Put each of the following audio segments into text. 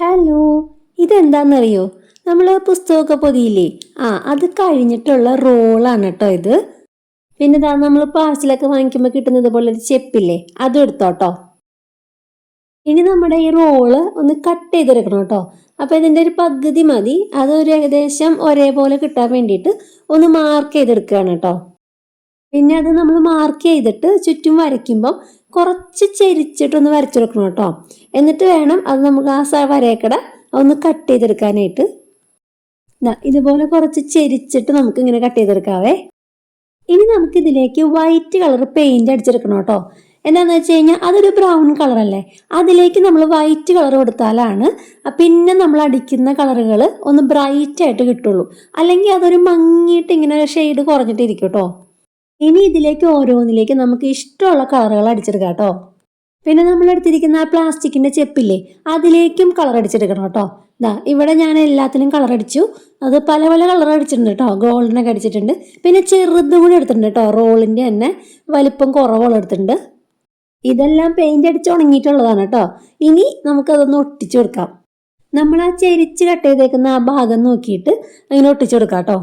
Hello, ഇതെന്താണെന്നറിയോ? നമ്മൾ പുസ്തകമൊക്കെ പൊതിയില്ലേ, അത് കഴിഞ്ഞിട്ടുള്ള റോളാണ് കേട്ടോ ഇത്. പിന്നെ ഇതാ നമ്മൾ പാഴ്സലൊക്കെ വാങ്ങിക്കുമ്പോൾ കിട്ടുന്നത് പോലെ ഒരു ചെപ്പില്ലേ, അതും എടുത്തോട്ടോ. ഇനി നമ്മുടെ ഈ റോള് ഒന്ന് കട്ട് ചെയ്തെടുക്കണം കേട്ടോ. അപ്പോൾ ഇതിൻ്റെ ഒരു പകുതി മതി, അതൊരു ഏകദേശം ഒരേപോലെ കിട്ടാൻ വേണ്ടിയിട്ട് ഒന്ന് മാർക്ക് ചെയ്തെടുക്കുകയാണ് കേട്ടോ. പിന്നെ അത് നമ്മൾ മാർക്ക് ചെയ്തിട്ട് ചുറ്റും വരയ്ക്കുമ്പം കുറച്ച് ചെരിച്ചിട്ടൊന്ന് വരച്ചെടുക്കണം കേട്ടോ. എന്നിട്ട് വേണം അത് നമുക്ക് ആ വരയക്കട ഒന്ന് കട്ട് ചെയ്തെടുക്കാനായിട്ട്. ഇതുപോലെ കുറച്ച് ചെരിച്ചിട്ട് നമുക്ക് ഇങ്ങനെ കട്ട് ചെയ്തെടുക്കാവേ. ഇനി നമുക്ക് ഇതിലേക്ക് വൈറ്റ് കളർ പെയിന്റ് അടിച്ചെടുക്കണം കേട്ടോ. എന്താണെന്ന് വെച്ച് കഴിഞ്ഞാൽ അതൊരു ബ്രൗൺ കളറല്ലേ, അതിലേക്ക് നമ്മൾ വൈറ്റ് കളർ കൊടുത്താലാണ് പിന്നെ നമ്മൾ അടിക്കുന്ന കളറുകൾ ഒന്ന് ബ്രൈറ്റ് ആയിട്ട് കിട്ടുള്ളൂ. അല്ലെങ്കിൽ അതൊരു മങ്ങിയിട്ട് ഇങ്ങനെ ഷെയ്ഡ് കുറഞ്ഞിട്ടിരിക്കും കേട്ടോ. ഇനി ഇതിലേക്ക് ഓരോന്നിലേക്ക് നമുക്ക് ഇഷ്ടമുള്ള കളറുകൾ അടിച്ചെടുക്കാം കേട്ടോ. പിന്നെ നമ്മൾ എടുത്തിരിക്കുന്ന ആ പ്ലാസ്റ്റിക്കിന്റെ ചെപ്പില്ലേ, അതിലേക്കും കളർ അടിച്ചെടുക്കണം കേട്ടോ. ഇവിടെ ഞാൻ എല്ലാത്തിനും കളർ അടിച്ചു. അത് പല പല കളർ അടിച്ചിട്ടുണ്ട് കേട്ടോ. ഗോൾഡനൊക്കെ അടിച്ചിട്ടുണ്ട്. പിന്നെ ചെറുതും കൂടി എടുത്തിട്ടുണ്ട് കേട്ടോ. റോളിന്റെ തന്നെ വലിപ്പം കുറവുള്ള എടുത്തിട്ടുണ്ട്. ഇതെല്ലാം പെയിന്റ് അടിച്ച് ഉണങ്ങിയിട്ടുള്ളതാണ് കേട്ടോ. ഇനി നമുക്കതൊന്ന് ഒട്ടിച്ചു കൊടുക്കാം. നമ്മൾ ആ ചെരിച്ച് കട്ട് ചെയ്തേക്കുന്ന ആ ഭാഗം നോക്കിയിട്ട് അങ്ങനെ ഒട്ടിച്ചു കൊടുക്കാം കേട്ടോ.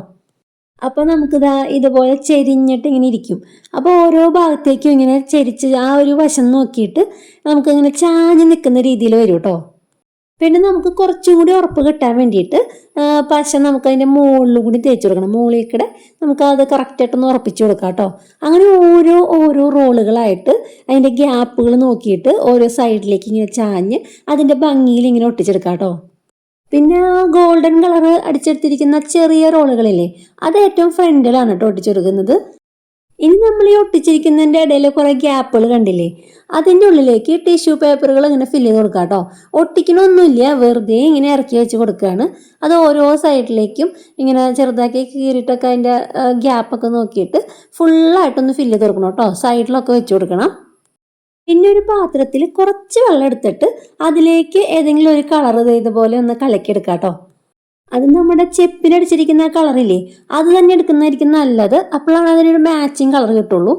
അപ്പോൾ നമുക്കിതാ ഇതുപോലെ ചെരിഞ്ഞിട്ട് ഇങ്ങനെ ഇരിക്കും. അപ്പോൾ ഓരോ ഭാഗത്തേക്കും ഇങ്ങനെ ചെരിച്ച് ആ ഒരു വശം നോക്കിയിട്ട് നമുക്കിങ്ങനെ ചാഞ്ഞ് നിൽക്കുന്ന രീതിയിൽ വരും കേട്ടോ. പിന്നെ നമുക്ക് കുറച്ചും കൂടി ഉറപ്പ് കിട്ടാൻ വേണ്ടിയിട്ട് പശ നമുക്ക് അതിൻ്റെ മുകളിലും കൂടി തേച്ച് കൊടുക്കണം. മുകളിൽ കൂടെ നമുക്ക് അത് കറക്റ്റായിട്ടൊന്ന് ഉറപ്പിച്ച് കൊടുക്കാം കേട്ടോ. അങ്ങനെ ഓരോ റോളുകളായിട്ട് അതിൻ്റെ ഗ്യാപ്പുകൾ നോക്കിയിട്ട് ഓരോ സൈഡിലേക്ക് ഇങ്ങനെ ചാഞ്ഞ് അതിൻ്റെ ഭംഗിയിൽ ഇങ്ങനെ ഒട്ടിച്ചെടുക്കാം കേട്ടോ. പിന്നെ ഗോൾഡൻ കളർ അടിച്ചെടുത്തിരിക്കുന്ന ചെറിയ റോളുകളില്ലേ, അത് ഏറ്റവും ഫ്രണ്ടിലാണ് കേട്ടോ ഒട്ടിച്ചെടുക്കുന്നത്. ഇനി നമ്മൾ ഈ ഒട്ടിച്ചിരിക്കുന്നതിൻ്റെ ഇടയിൽ കുറേ ഗ്യാപ്പുകൾ കണ്ടില്ലേ, അതിൻ്റെ ഉള്ളിലേക്ക് ടിഷ്യൂ പേപ്പറുകൾ ഇങ്ങനെ ഫില്ല് ചെയ്ത് കൊടുക്കാം കേട്ടോ. ഒട്ടിക്കണമൊന്നുമില്ല, വെറുതെ ഇങ്ങനെ ഇറക്കി വെച്ച് കൊടുക്കുകയാണ്. അത് ഓരോ സൈഡിലേക്കും ഇങ്ങനെ ചെറുതാക്കി കീറിയിട്ടൊക്കെ അതിൻ്റെ ഗ്യാപ്പൊക്കെ നോക്കിയിട്ട് ഫുള്ളായിട്ടൊന്ന് ഫില്ല് ചെയ്ത് കൊടുക്കണം കേട്ടോ. സൈഡിലൊക്കെ വെച്ച് കൊടുക്കണം. പിന്നെ ഒരു പാത്രത്തിൽ കുറച്ച് വെള്ളം എടുത്തിട്ട് അതിലേക്ക് ഏതെങ്കിലും ഒരു കളർ ഇതുപോലെ ഒന്ന് കലക്കിയെടുക്കാം കേട്ടോ. അത് നമ്മുടെ ചെപ്പിനടിച്ചിരിക്കുന്ന കളറില്ലേ, അത് തന്നെ എടുക്കുന്നതായിരിക്കും നല്ലത്. അപ്പോഴാണ് അതിനൊരു മാച്ചിങ് കളർ കിട്ടുള്ളൂ.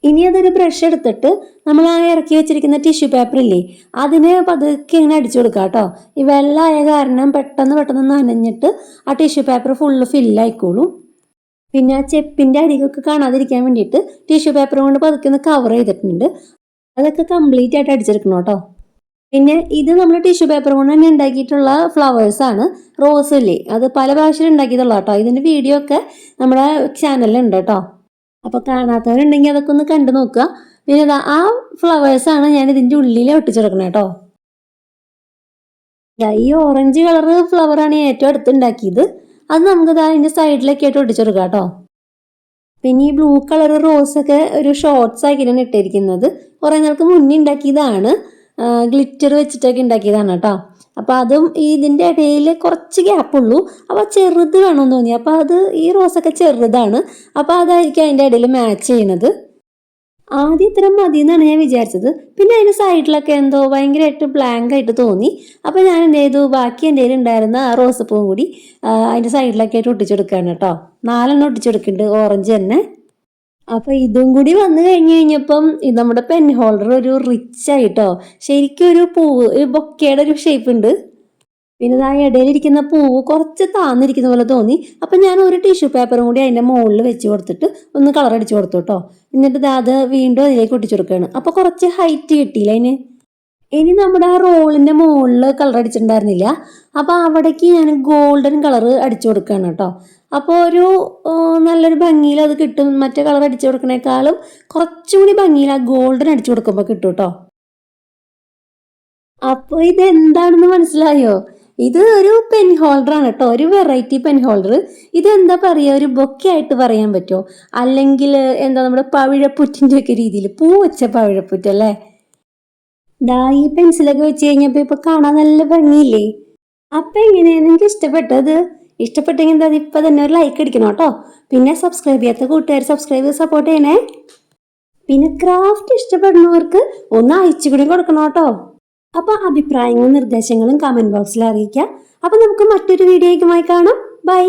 ഇനി അതൊരു ബ്രഷ് എടുത്തിട്ട് നമ്മൾ ആ ഇറക്കി വെച്ചിരിക്കുന്ന ടിഷ്യൂ പേപ്പർ ഇല്ലേ, അതിന് പതുക്കെ ഇങ്ങനെ അടിച്ചു കൊടുക്കാം കേട്ടോ. ഈ വെള്ളമായ കാരണം പെട്ടെന്ന് നനഞ്ഞിട്ട് ആ ടിഷ്യൂ പേപ്പർ ഫുള്ള് ഫില്ലായിക്കോളും. പിന്നെ ആ ചെപ്പിൻ്റെ അരികൊക്കെ കാണാതിരിക്കാൻ വേണ്ടിയിട്ട് ടിഷ്യൂ പേപ്പർ കൊണ്ട് പതുക്കെ ഒന്ന് കവർ ചെയ്തിട്ടുണ്ട്. അതൊക്കെ കംപ്ലീറ്റ് ആയിട്ട് അടിച്ചെടുക്കണം കേട്ടോ. പിന്നെ ഇത് നമ്മൾ ടിഷ്യൂ പേപ്പർ കൊണ്ട് തന്നെ ഉണ്ടാക്കിയിട്ടുള്ള ഫ്ലവേഴ്സാണ്. റോസ് ഇല്ലേ, അത് പല പ്രാവശ്യം ഉണ്ടാക്കിയതുള്ള കേട്ടോ. ഇതിൻ്റെ വീഡിയോ ഒക്കെ നമ്മുടെ ചാനലിൽ ഉണ്ട് കേട്ടോ. അപ്പോൾ കാണാത്തവരുണ്ടെങ്കിൽ അതൊക്കെ ഒന്ന് കണ്ടു നോക്കുക. പിന്നെ ആ ഫ്ലവേഴ്സാണ് ഞാൻ ഇതിൻ്റെ ഉള്ളിൽ ഒട്ടിച്ചെടുക്കണം കേട്ടോ. ഈ ഓറഞ്ച് കളർ ഫ്ലവറാണ് ഏറ്റവും അടുത്തുണ്ടാക്കിയത്. അത് നമുക്ക് അതിൻ്റെ സൈഡിലൊക്കെ ആയിട്ട് ഒട്ടിച്ചെടുക്കാം കേട്ടോ. പിന്നെ ഈ ബ്ലൂ കളർ റോസൊക്കെ ഒരു ഷോർട്ട്സ് ആക്കിയിട്ടാണ് ഇട്ടിരിക്കുന്നത്. കുറേ നാൾക്ക് മുന്നേ ഉണ്ടാക്കിയതാണ്, ഗ്ലിറ്റർ വെച്ചിട്ടൊക്കെ ഉണ്ടാക്കിയതാണ് കേട്ടോ. അപ്പോൾ അതും ഇതിൻ്റെ ഇടയിൽ കുറച്ച് ഗ്യാപ്പുള്ളൂ. അപ്പോൾ ചെറുത് വേണമെന്ന് തോന്നി. അപ്പോൾ അത് ഈ റോസൊക്കെ ചെറുതാണ്. അപ്പോൾ അതായിരിക്കും അതിൻ്റെ ഇടയിൽ മാച്ച് ചെയ്യണത്. ആദ്യം ഇത്രയും മതി എന്നാണ് ഞാൻ വിചാരിച്ചത്. പിന്നെ അതിൻ്റെ സൈഡിലൊക്കെ എന്തോ ഭയങ്കരമായിട്ട് ബ്ലാങ്ക് ആയിട്ട് തോന്നി. അപ്പോൾ ഞാൻ എന്ത് ചെയ്തു, ബാക്കി എന്തെങ്കിലും ഉണ്ടായിരുന്ന ആ റോസപ്പൂവും കൂടി അതിൻ്റെ സൈഡിലൊക്കെ ആയിട്ട് ഒട്ടിച്ചെടുക്കുകയാണ് കേട്ടോ. 4 ഒട്ടിച്ചെടുക്കുന്നുണ്ട്, ഓറഞ്ച് തന്നെ. അപ്പോൾ ഇതും കൂടി വന്നു കഴിഞ്ഞപ്പം നമ്മുടെ പെൻ ഹോൾഡർ ഒരു റിച്ച് ആയിട്ടോ. ശരിക്കും ഒരു പൂവ്, ഒരു ബൊക്കയുടെ ഒരു ഷേപ്പ് ഉണ്ട്. പിന്നെ ആ ഇടയിലിരിക്കുന്ന പൂവ് കുറച്ച് താന്നിരിക്കുന്ന പോലെ തോന്നി. അപ്പം ഞാൻ ഒരു ടിഷ്യൂ പേപ്പറും കൂടി അതിൻ്റെ മുകളിൽ വെച്ച് കൊടുത്തിട്ട് ഒന്ന് കളർ അടിച്ച് കൊടുത്തു കേട്ടോ. എന്നിട്ട് അത് വീണ്ടും അതിലേക്ക് ഒട്ടിച്ചു കൊടുക്കുകയാണ്. അപ്പോൾ കുറച്ച് ഹൈറ്റ് കിട്ടിയില്ല അതിന്. ഇനി നമ്മുടെ ആ റോളിൻ്റെ മുകളിൽ കളർ അടിച്ചിട്ടുണ്ടായിരുന്നില്ല, അപ്പോൾ അവിടേക്ക് ഞാൻ ഗോൾഡൻ കളർ അടിച്ചു കൊടുക്കുകയാണ് കേട്ടോ. അപ്പോൾ ഒരു നല്ലൊരു ഭംഗിയിൽ അത് കിട്ടും. മറ്റേ കളർ അടിച്ചു കൊടുക്കണേക്കാളും കുറച്ചും കൂടി ഭംഗിയിൽ ആ ഗോൾഡൻ അടിച്ചു കൊടുക്കുമ്പോൾ കിട്ടും കേട്ടോ. അപ്പോൾ ഇതെന്താണെന്ന് മനസ്സിലായോ? ഇത് ഒരു പെൻ ഹോൾഡർ ആണ് കേട്ടോ, ഒരു വെറൈറ്റി പെൻ ഹോൾഡർ. ഇതെന്താ പറയുക, ഒരു ബൊക്കെ ആയിട്ട് പറയാൻ പറ്റുമോ? അല്ലെങ്കിൽ എന്താ നമ്മുടെ പവിഴപ്പുറ്റിൻ്റെ ഒക്കെ രീതിയിൽ പൂ വെച്ച പവിഴപ്പുറ്റല്ലേ. ഈ പെൻസിലൊക്കെ വെച്ച് കഴിഞ്ഞപ്പോൾ ഇപ്പോൾ കാണാൻ നല്ല ഭംഗിയില്ലേ? അപ്പം എങ്ങനെയാണ് നിങ്ങൾക്ക് ഇഷ്ടപ്പെട്ടത്? ഇഷ്ടപ്പെട്ടെങ്കിൽ എന്താ ഇപ്പം തന്നെ ഒരു ലൈക്ക് അടിക്കണം കേട്ടോ. പിന്നെ സബ്സ്ക്രൈബ് ചെയ്യാത്ത കൂട്ടുകാർ സബ്സ്ക്രൈബ് ചെയ്ത് സപ്പോർട്ട് ചെയ്യണേ. പിന്നെ ക്രാഫ്റ്റ് ഇഷ്ടപ്പെടുന്നവർക്ക് ഒന്ന് അയച്ചു കൂടി കൊടുക്കണം കേട്ടോ. അപ്പോൾ അഭിപ്രായങ്ങളും നിർദ്ദേശങ്ങളും കമൻറ്റ് ബോക്സിൽ അറിയിക്കാം. അപ്പോൾ നമുക്ക് മറ്റൊരു വീഡിയോയുമായി കാണാം. ബൈ.